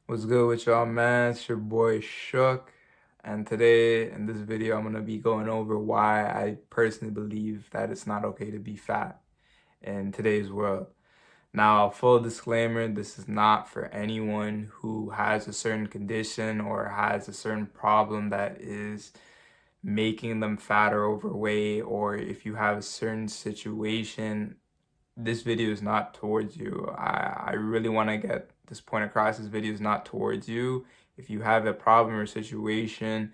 What's good with y'all, man? It's your boy Shook, and today in this video, I'm gonna be going over why I personally believe that it's not okay to be fat in today's world. Now, full disclaimer, this is not for anyone who has a certain condition or has a certain problem that is making them fat or overweight, or if you have a certain situation, this video is not towards you. I really want to get this point across. This video is not towards you. If you have a problem or situation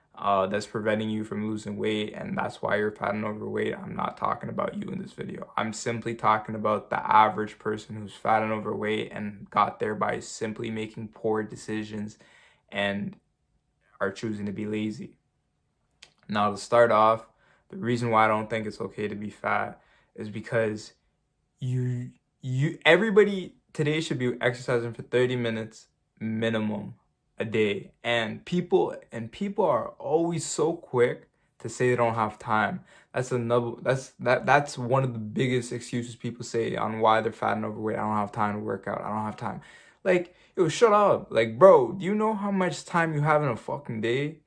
that's preventing you from losing weight and that's why you're fat and overweight, I'm not talking about you in this video. I'm simply talking about the average person who's fat and overweight and got there by simply making poor decisions and are choosing to be lazy. Now, to start off, the reason why I don't think it's okay to be fat is because everybody today should be exercising for 30 minutes minimum a day. And people are always so quick to say they don't have time. That's one of the biggest excuses people say on why they're fat and overweight. I don't have time to work out. I don't have time. Like, yo, shut up. Like, bro, do you know how much time you have in a fucking day?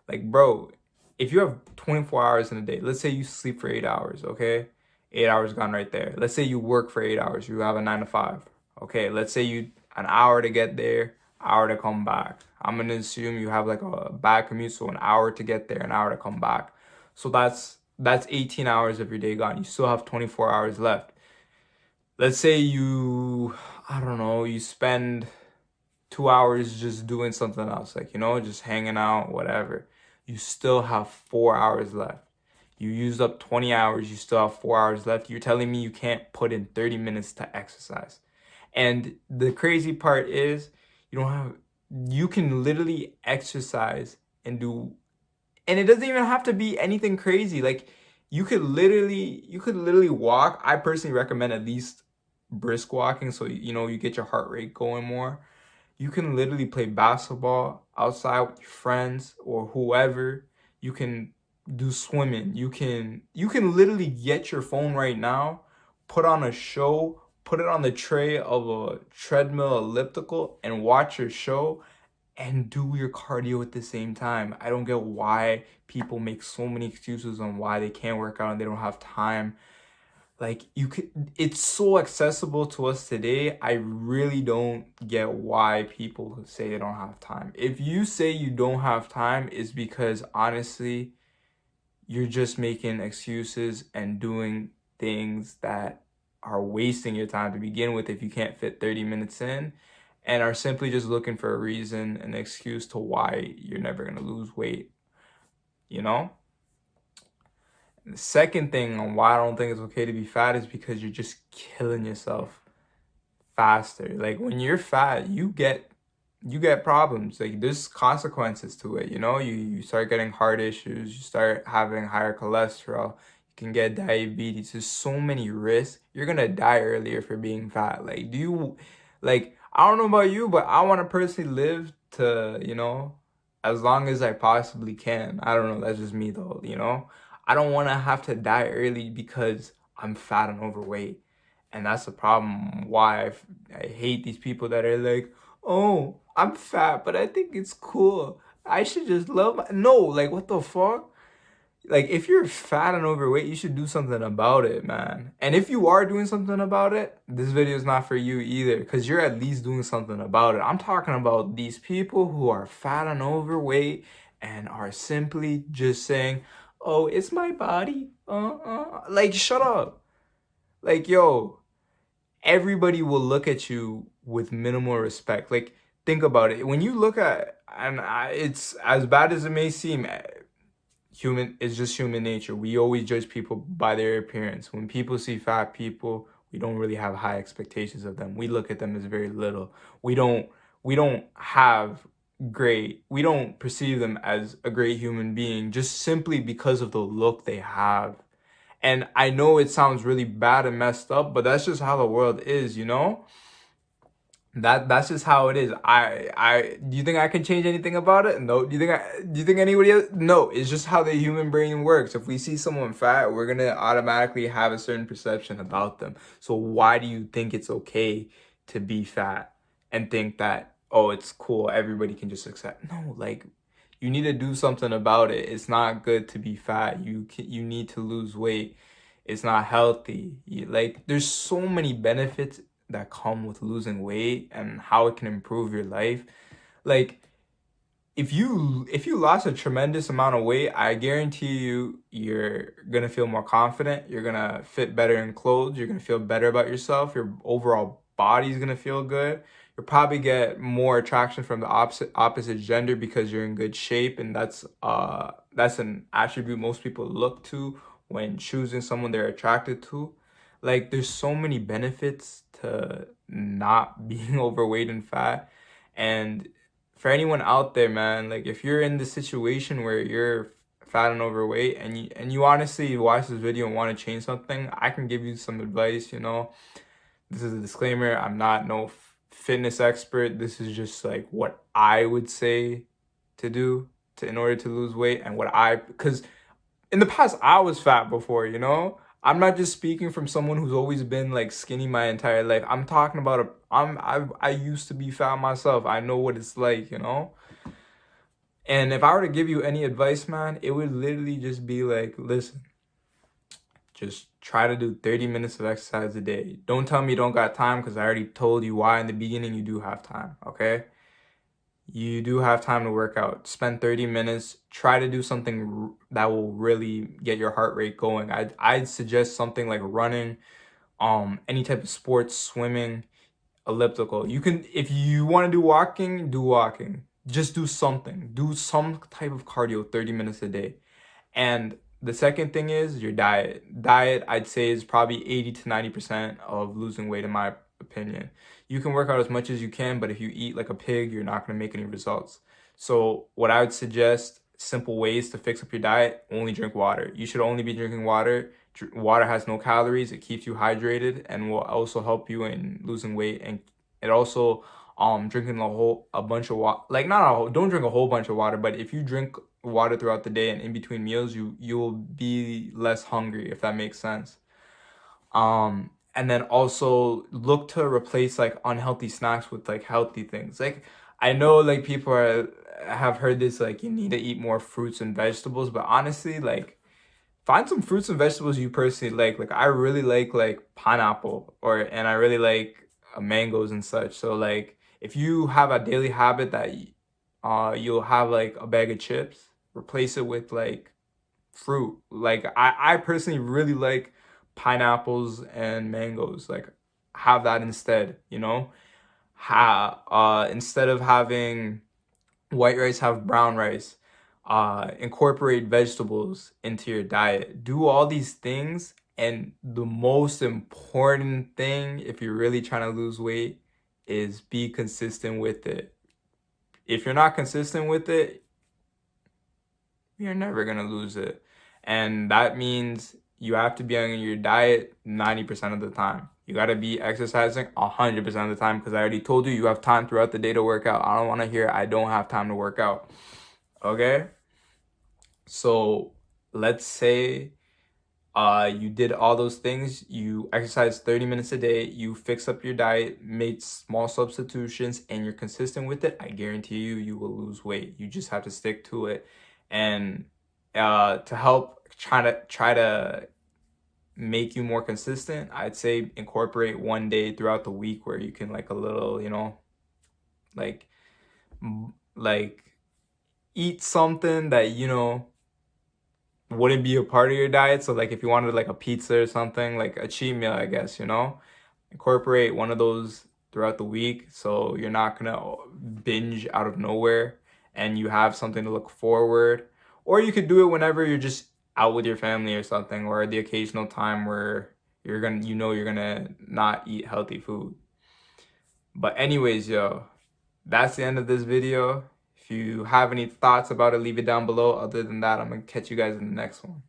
Like, bro, if you have 24 hours in a day, let's say you sleep for 8 hours, okay? 8 hours gone right there. Let's say you work for 8 hours. You have a 9 to 5. Okay, let's say you an hour to get there, hour to come back. I'm gonna assume you have like a bad commute, so an hour to get there, an hour to come back. So that's 18 hours of your day gone. You still have 24 hours left. Let's say I don't know, you spend 2 hours just doing something else, like, just hanging out, whatever. You still have 4 hours left. You used up 20 hours, you still have 4 hours left. You're telling me you can't put in 30 minutes to exercise. And the crazy part is you can literally exercise and and it doesn't even have to be anything crazy. Like you could literally walk. I personally recommend at least brisk walking so you get your heart rate going more. You can literally play basketball outside with your friends or whoever. You can do swimming. You can literally get your phone right now, put on a show, put it on the tray of a treadmill elliptical and watch your show and do your cardio at the same time. I don't get why people make so many excuses on why they can't work out and they don't have time. Like it's so accessible to us today. I really don't get why people say they don't have time. If you say you don't have time, it's because honestly, you're just making excuses and doing things that are wasting your time to begin with if you can't fit 30 minutes in and are simply just looking for a reason, an excuse to why you're never going to lose weight, you know? The second thing on why I don't think it's okay to be fat is because you're just killing yourself faster. Like when you're fat, you get problems. Like there's consequences to it, you start getting heart issues, you start having higher cholesterol, you can get diabetes. There's so many risks. You're gonna die earlier for being fat. Like I don't know about you, but I want to personally live to, as long as I possibly can. I don't know, that's just me though, I don't want to have to die early because I'm fat and overweight. And that's the problem why I hate these people that are like, oh, I'm fat, but I think it's cool. I should just love No, like, what the fuck? Like, if you're fat and overweight, you should do something about it, man. And if you are doing something about it, this video is not for you either, because you're at least doing something about it. I'm talking about these people who are fat and overweight and are simply just saying, oh, it's my body. Like, shut up. Like, yo, everybody will look at you with minimal respect. Like, think about it. When you look at, it's as bad as it may seem, it's just human nature. We always judge people by their appearance. When people see fat people, we don't really have high expectations of them. We look at them as very little. We don't perceive them as a great human being just simply because of the look they have. And I know it sounds really bad and messed up, but that's just how the world is, That's just how it is. Do you think I can change anything about it? No. Do you think anybody else? No. It's just how the human brain works. If we see someone fat, we're gonna automatically have a certain perception about them. So why do you think it's okay to be fat and think that, oh, it's cool, everybody can just accept. No, like you need to do something about it. It's not good to be fat. You need to lose weight. It's not healthy. Like there's so many benefits that come with losing weight and how it can improve your life. Like if you lost a tremendous amount of weight, I guarantee you're gonna feel more confident. You're gonna fit better in clothes. You're gonna feel better about yourself. Your overall body's gonna feel good. You'll probably get more attraction from the opposite gender because you're in good shape, and that's an attribute most people look to when choosing someone they're attracted to. Like there's so many benefits to not being overweight and fat, and for anyone out there, man, like if you're in the situation where you're fat and overweight and you honestly watch this video and want to change something, I can give you some advice, you know. This is a disclaimer. I'm not no fitness expert. This is just like what I would say to do to in order to lose weight and because in the past I was fat before, you know? I'm not just speaking from someone who's always been like skinny my entire life. I'm talking about I used to be fat myself. I know what it's like, you know? And if I were to give you any advice, man, it would literally just be like, listen, just try to do 30 minutes of exercise a day. Don't tell me you don't got time because I already told you why in the beginning you do have time, okay? You do have time to work out. Spend 30 minutes. Try to do something that will really get your heart rate going. I'd suggest something like running, any type of sports, swimming, elliptical. You can, if you want to do walking, do walking. Just do something. Do some type of cardio 30 minutes a day. And the second thing is your diet. Diet, I'd say, is probably 80 to 90% of losing weight, in my opinion. You can work out as much as you can, but if you eat like a pig, you're not going to make any results. So what I would suggest, simple ways to fix up your diet: only drink water. You should only be drinking water. Water has no calories. It keeps you hydrated and will also help you in losing weight. And it also drinking a bunch of water, like not a whole, don't drink a whole bunch of water, but if you drink water throughout the day and in between meals, you'll be less hungry, if that makes sense. And then also look to replace like unhealthy snacks with like healthy things. Like I know like have heard this, like you need to eat more fruits and vegetables, but honestly, like find some fruits and vegetables you personally like. Like I really like pineapple, and I really like mangoes and such. So like if you have a daily habit that you'll have like a bag of chips, replace it with like fruit. Like I personally really like pineapples and mangoes. Like have that instead, you know? Instead of having white rice, have brown rice. Incorporate vegetables into your diet. Do all these things, and the most important thing if you're really trying to lose weight is be consistent with it. If you're not consistent with it, you're never gonna lose it. And that means you have to be on your diet 90% of the time. You gotta be exercising 100% of the time because I already told you you have time throughout the day to work out. I don't wanna hear I don't have time to work out. Okay? So let's say you did all those things, you exercise 30 minutes a day, you fix up your diet, made small substitutions, and you're consistent with it. I guarantee you will lose weight. You just have to stick to it. And to help try to make you more consistent, I'd say incorporate one day throughout the week where you can like a little, you know, like like eat something that, you know, wouldn't be a part of your diet. So like if you wanted like a pizza or something, like a cheat meal, I guess, you know, incorporate one of those throughout the week so you're not gonna binge out of nowhere and you have something to look forward. Or you could do it whenever you're just out with your family or something, or the occasional time where you're gonna not eat healthy food. But anyways, yo, that's the end of this video. If you have any thoughts about it, leave it down below. Other than that, I'm gonna catch you guys in the next one.